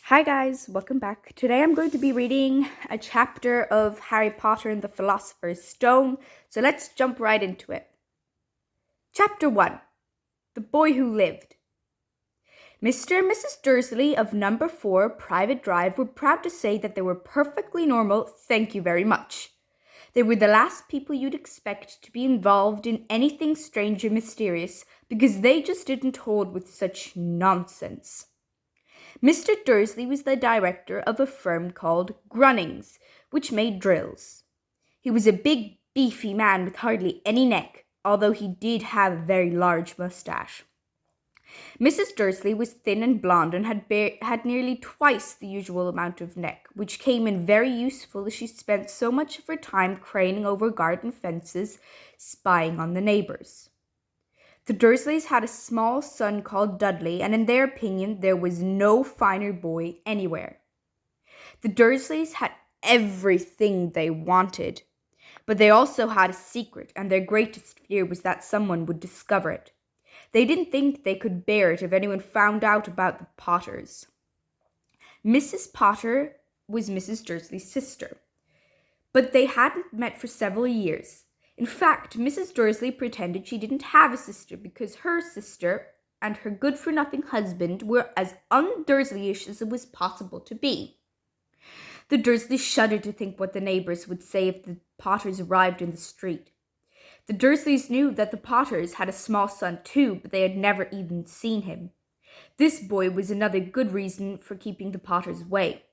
Hi guys, welcome back. Today I'm going to be reading a chapter of Harry Potter and the Philosopher's Stone, so let's jump right into it. Chapter 1. The Boy Who Lived. Mr. and Mrs. Dursley of number 4 Private Drive were proud to say that they were perfectly normal, thank you very much. They were the last people you'd expect to be involved in anything strange or mysterious, because they just didn't hold with such nonsense. Mr. Dursley was the director of a firm called Grunnings, which made drills. He was a big, beefy man with hardly any neck, although he did have a very large moustache. Mrs. Dursley was thin and blonde and had nearly twice the usual amount of neck, which came in very useful as she spent so much of her time craning over garden fences, spying on the neighbors. The Dursleys had a small son called Dudley, and in their opinion, there was no finer boy anywhere. The Dursleys had everything they wanted, but they also had a secret, and their greatest fear was that someone would discover it. They didn't think they could bear it if anyone found out about the Potters. Mrs. Potter was Mrs. Dursley's sister, but they hadn't met for several years. In fact, Mrs. Dursley pretended she didn't have a sister because her sister and her good-for-nothing husband were as un-Dursleyish as it was possible to be. The Dursleys shuddered to think what the neighbors would say if the Potters arrived in the street. The Dursleys knew that the Potters had a small son too, but they had never even seen him. This boy was another good reason for keeping the Potters away.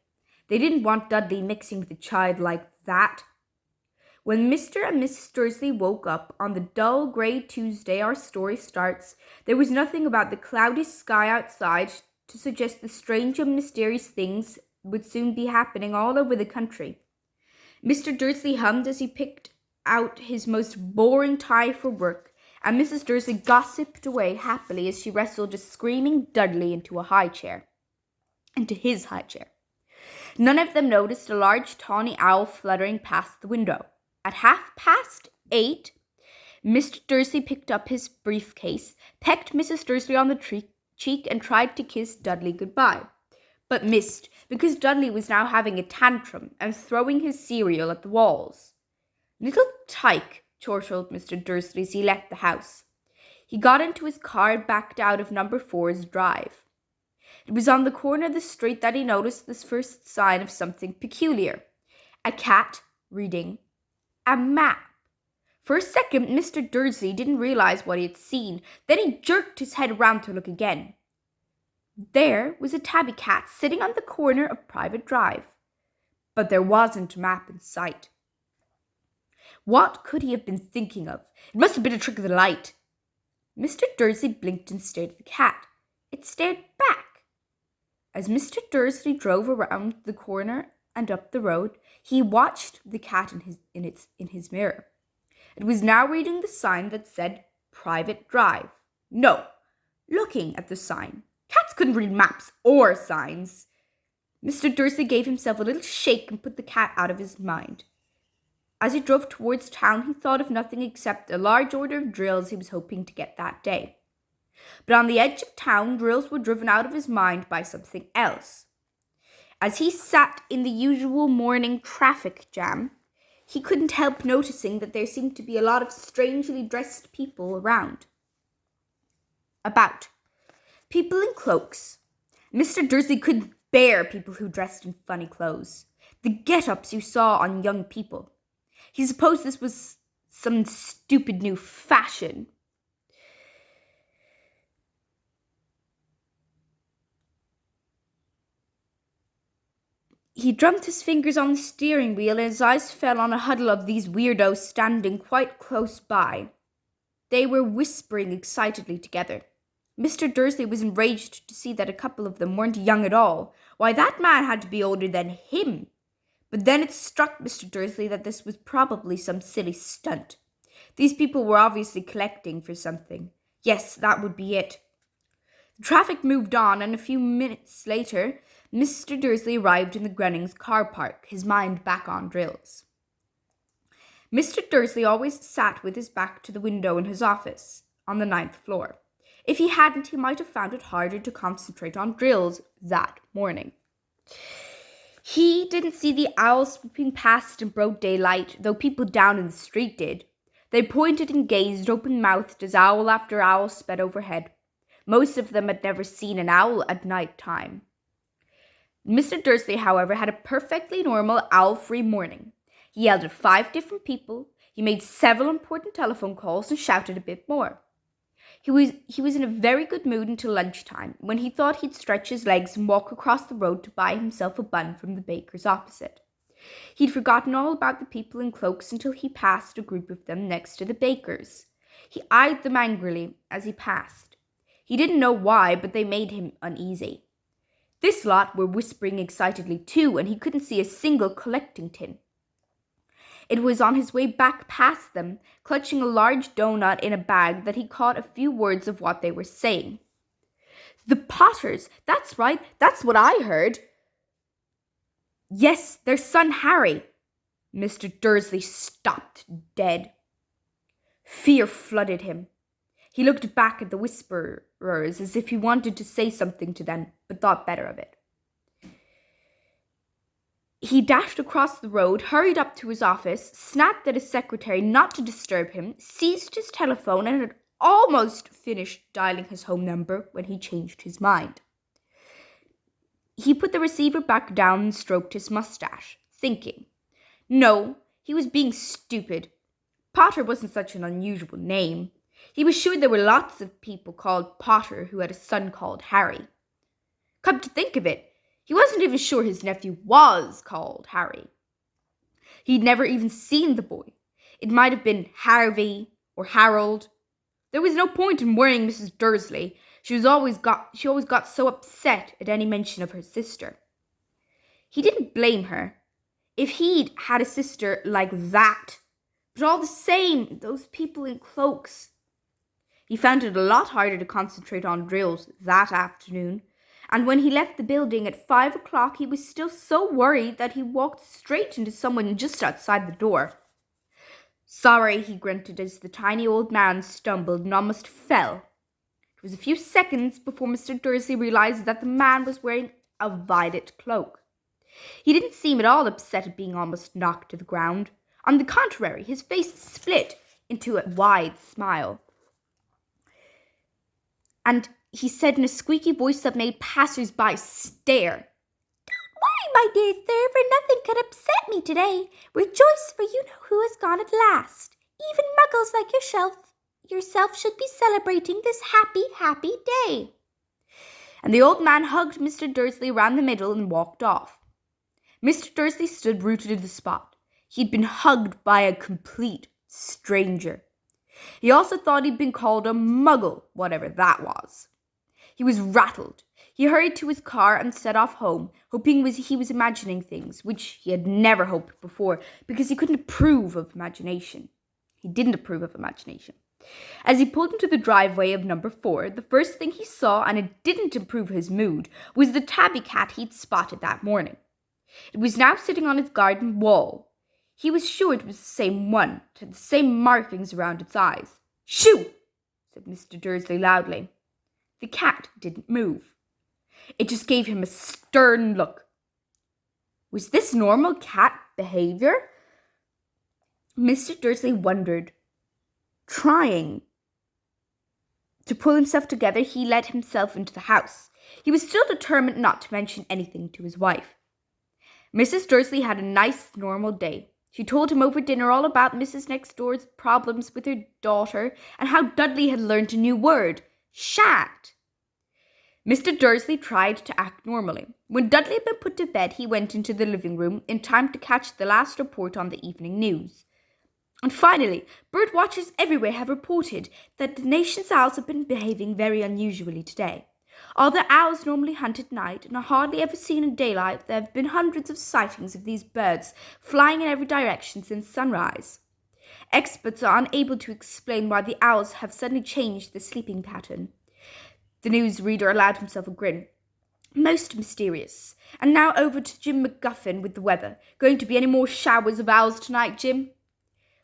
They didn't want Dudley mixing with a child like that. When Mr. and Mrs. Dursley woke up on the dull grey Tuesday our story starts, there was nothing about the cloudy sky outside to suggest the strange and mysterious things would soon be happening all over the country. Mr. Dursley hummed as he picked out his most boring tie for work, and Mrs. Dursley gossiped away happily as she wrestled a screaming Dudley into his high chair. None of them noticed a large tawny owl fluttering past the window. At 8:30, Mr. Dursley picked up his briefcase, pecked Mrs. Dursley on the cheek, and tried to kiss Dudley goodbye, but missed because Dudley was now having a tantrum and throwing his cereal at the walls. "Little tyke," chortled Mr. Dursley as he left the house. He got into his car and backed out of number 4's drive. It was on the corner of the street that he noticed the first sign of something peculiar. A cat reading a map. For a second, Mr. Dursley didn't realize what he had seen. Then he jerked his head around to look again. There was a tabby cat sitting on the corner of Private Drive. But there wasn't a map in sight. What could he have been thinking of? It must have been a trick of the light. Mr. Dursley blinked and stared at the cat. It stared back. As Mr. Dursley drove around the corner and up the road, he watched the cat in his mirror. It was now reading the sign that said Private Drive. No, looking at the sign. Cats couldn't read maps or signs. Mr. Dursley gave himself a little shake and put the cat out of his mind. As he drove towards town, he thought of nothing except a large order of drills he was hoping to get that day. But on the edge of town, drills were driven out of his mind by something else. As he sat in the usual morning traffic jam, he couldn't help noticing that there seemed to be a lot of strangely dressed people about. People in cloaks. Mr. Dursley couldn't bear people who dressed in funny clothes. The get-ups you saw on young people. He supposed this was some stupid new fashion. He drummed his fingers on the steering wheel and his eyes fell on a huddle of these weirdos standing quite close by. They were whispering excitedly together. Mr. Dursley was enraged to see that a couple of them weren't young at all. Why, that man had to be older than him. But then it struck Mr. Dursley that this was probably some silly stunt. These people were obviously collecting for something. Yes, that would be it. The traffic moved on, and a few minutes later, Mr. Dursley arrived in the Grunnings car park, his mind back on drills. Mr. Dursley always sat with his back to the window in his office, on the 9th floor. If he hadn't, he might have found it harder to concentrate on drills that morning. He didn't see the owl swooping past in broad daylight, though people down in the street did. They pointed and gazed open-mouthed as owl after owl sped overhead. Most of them had never seen an owl at night time. Mr. Dursley, however, had a perfectly normal owl-free morning. He yelled at 5 different people, he made several important telephone calls, and shouted a bit more. He was in a very good mood until lunchtime, when he thought he'd stretch his legs and walk across the road to buy himself a bun from the baker's opposite. He'd forgotten all about the people in cloaks until he passed a group of them next to the baker's. He eyed them angrily as he passed. He didn't know why, but they made him uneasy. This lot were whispering excitedly too, and he couldn't see a single collecting tin. It was on his way back past them, clutching a large doughnut in a bag, that he caught a few words of what they were saying. "The Potters! That's right, that's what I heard." "Yes, their son Harry." Mr. Dursley stopped dead. Fear flooded him. He looked back at the whisperers as if he wanted to say something to them, but thought better of it. He dashed across the road, hurried up to his office, snapped at his secretary not to disturb him, seized his telephone, and had almost finished dialing his home number when he changed his mind. He put the receiver back down and stroked his mustache, thinking. No, he was being stupid. Potter wasn't such an unusual name. He was sure there were lots of people called Potter who had a son called Harry. Come to think of it, he wasn't even sure his nephew was called Harry. He'd never even seen the boy. It might have been Harvey or Harold. There was no point in worrying Mrs. Dursley. She always got so upset at any mention of her sister. He didn't blame her. If he'd had a sister like that, but all the same, those people in cloaks. He found it a lot harder to concentrate on drills that afternoon, and when he left the building at 5 o'clock, he was still so worried that he walked straight into someone just outside the door. "Sorry," he grunted as the tiny old man stumbled and almost fell. It was a few seconds before Mr. Dursley realized that the man was wearing a violet cloak. He didn't seem at all upset at being almost knocked to the ground. On the contrary, his face split into a wide smile. And he said in a squeaky voice that made passers-by stare, "Don't worry, my dear sir, for nothing can upset me today. Rejoice, for you know who has gone at last. Even muggles like yourself should be celebrating this happy, happy day." And the old man hugged Mr. Dursley round the middle and walked off. Mr. Dursley stood rooted in the spot. He'd been hugged by a complete stranger. He also thought he'd been called a muggle, whatever that was. He was rattled. He hurried to his car and set off home, hoping he was imagining things, which he had never hoped before, because he couldn't approve of imagination. He didn't approve of imagination. As he pulled into the driveway of number 4, the first thing he saw, and it didn't improve his mood, was the tabby cat he'd spotted that morning. It was now sitting on its garden wall. He was sure it was the same one. It had the same markings around its eyes. "Shoo!" said Mr. Dursley loudly. The cat didn't move. It just gave him a stern look. Was this normal cat behavior? Mr. Dursley wondered. Trying to pull himself together, he let himself into the house. He was still determined not to mention anything to his wife. Mrs. Dursley had a nice, normal day. She told him over dinner all about Mrs. Next Door's problems with her daughter and how Dudley had learned a new word, shat. Mr. Dursley tried to act normally. When Dudley had been put to bed, he went into the living room in time to catch the last report on the evening news. And finally, bird watchers everywhere have reported that the nation's owls have been behaving very unusually today. Although owls normally hunt at night and are hardly ever seen in daylight, there have been hundreds of sightings of these birds flying in every direction since sunrise. Experts are unable to explain why the owls have suddenly changed their sleeping pattern. The newsreader allowed himself a grin. Most mysterious. And now over to Jim McGuffin with the weather. Going to be any more showers of owls tonight, Jim?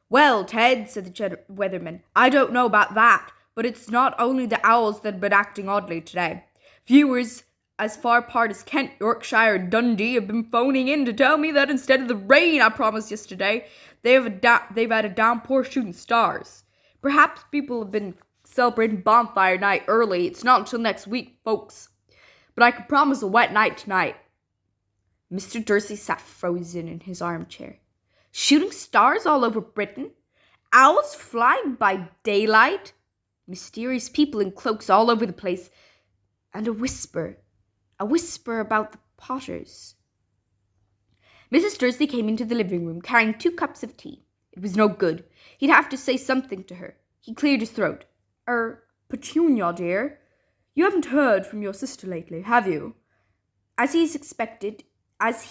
"Well, Ted," said the weatherman, "I don't know about that, but it's not only the owls that have been acting oddly today. Viewers as far apart as Kent, Yorkshire, and Dundee have been phoning in to tell me that instead of the rain I promised yesterday, they've had a downpour shooting stars. Perhaps people have been celebrating bonfire night early. It's not until next week, folks. But I can promise a wet night tonight. Mr. Dursley sat frozen in his armchair. Shooting stars all over Britain? Owls flying by daylight? Mysterious people in cloaks all over the place? And a whisper about the Potters. Mrs. Dursley came into the living room carrying 2 cups of tea. It was no good. He'd have to say something to her. He cleared his throat. Petunia, dear, you haven't heard from your sister lately, have you? As he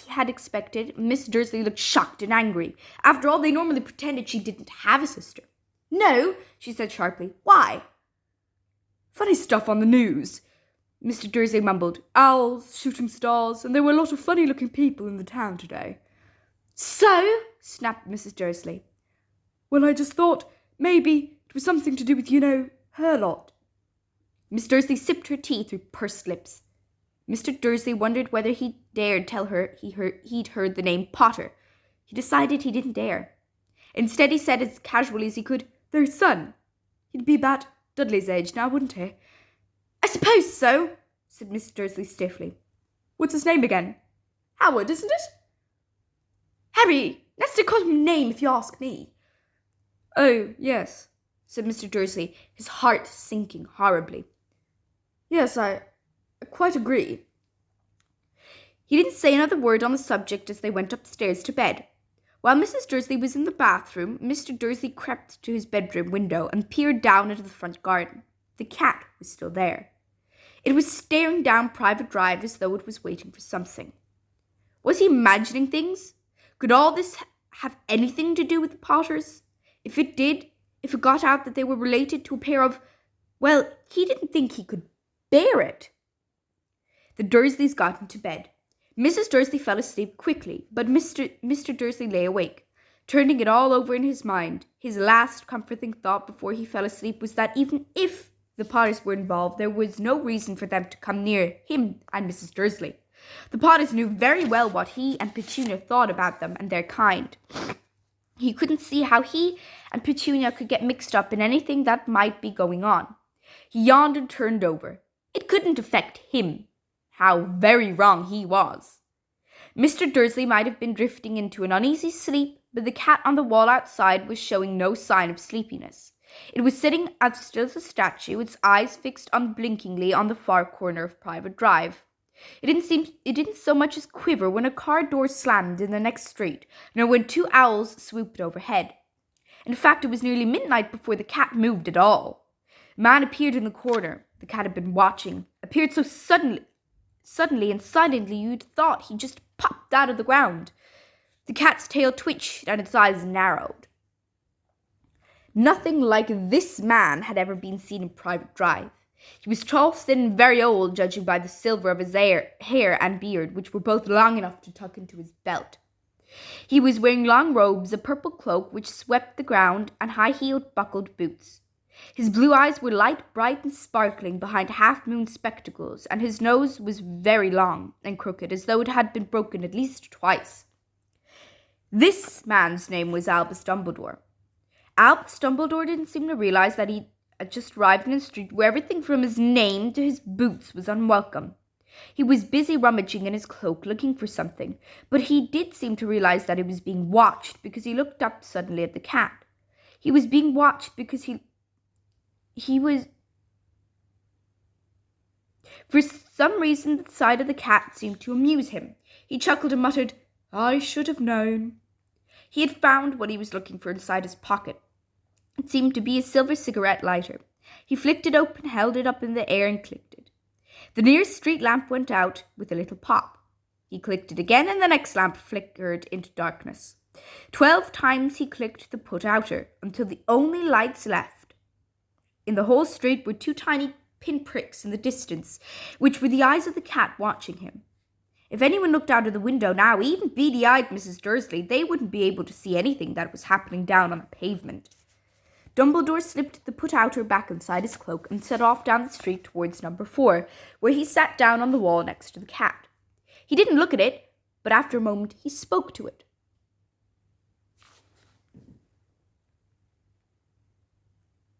had expected, Miss Dursley looked shocked and angry. After all, they normally pretended she didn't have a sister. No, she said sharply. Why? Funny stuff on the news, Mr. Dursley mumbled. Owls, shooting stars, and there were a lot of funny-looking people in the town today. So? Snapped Mrs. Dursley. Well, I just thought maybe it was something to do with, her lot. Miss Dursley sipped her tea through pursed lips. Mr. Dursley wondered whether he dared tell her he'd heard the name Potter. He decided he didn't dare. Instead, he said as casually as he could, their son. He'd be about Dudley's age now, wouldn't he? I suppose so, said Miss Dursley stiffly. What's his name again? Howard, isn't it? Harry. That's the common name, if you ask me. Oh, yes, said Mr. Dursley, his heart sinking horribly. Yes, I quite agree. He didn't say another word on the subject as they went upstairs to bed. While Mrs. Dursley was in the bathroom, Mr. Dursley crept to his bedroom window and peered down into the front garden. The cat was still there. It was staring down Private Drive as though it was waiting for something. Was he imagining things? Could all this have anything to do with the Potters? If it did, if it got out that they were related to a pair of... Well, he didn't think he could bear it. The Dursleys got into bed. Mrs. Dursley fell asleep quickly, but Mr. Dursley lay awake, turning it all over in his mind. His last comforting thought before he fell asleep was that even if the Potters were involved, there was no reason for them to come near him and Mrs. Dursley. The Potters knew very well what he and Petunia thought about them and their kind. He couldn't see how he and Petunia could get mixed up in anything that might be going on. He yawned and turned over. It couldn't affect him. How very wrong he was. Mr. Dursley might have been drifting into an uneasy sleep, but the cat on the wall outside was showing no sign of sleepiness. It was sitting as still as a statue, its eyes fixed unblinkingly on the far corner of Private Drive. It didn't so much as quiver when a car door slammed in the next street, nor when 2 owls swooped overhead. In fact, it was nearly midnight before the cat moved at all. A man appeared in the corner. The cat had been watching, appeared so suddenly and silently you'd thought he just popped out of the ground. The cat's tail twitched and its eyes narrowed. Nothing like this man had ever been seen in Private Drive. He was tall, thin, and very old, judging by the silver of his hair and beard, which were both long enough to tuck into his belt. He was wearing long robes, a purple cloak which swept the ground, and high-heeled buckled boots. His blue eyes were light, bright, and sparkling behind half-moon spectacles, and his nose was very long and crooked, as though it had been broken at least twice. This man's name was Albus Dumbledore. Albus Dumbledore didn't seem to realize that he had just arrived in a street where everything from his name to his boots was unwelcome. He was busy rummaging in his cloak, looking for something, but he did seem to realize that he was being watched because he looked up suddenly at the cat. He was being watched because he was... For some reason, the sight of the cat seemed to amuse him. He chuckled and muttered, "I should have known." He had found what he was looking for inside his pocket. It seemed to be a silver cigarette lighter. He flicked it open, held it up in the air, and clicked it. The nearest street lamp went out with a little pop. He clicked it again, and the next lamp flickered into darkness. 12 times he clicked the put-outer, until the only lights left in the whole street were 2 tiny pinpricks in the distance, which were the eyes of the cat watching him. If anyone looked out of the window now, even beady-eyed Mrs. Dursley, they wouldn't be able to see anything that was happening down on the pavement. Dumbledore slipped the put-outer back inside his cloak and set off down the street towards number 4, where he sat down on the wall next to the cat. He didn't look at it, but after a moment he spoke to it.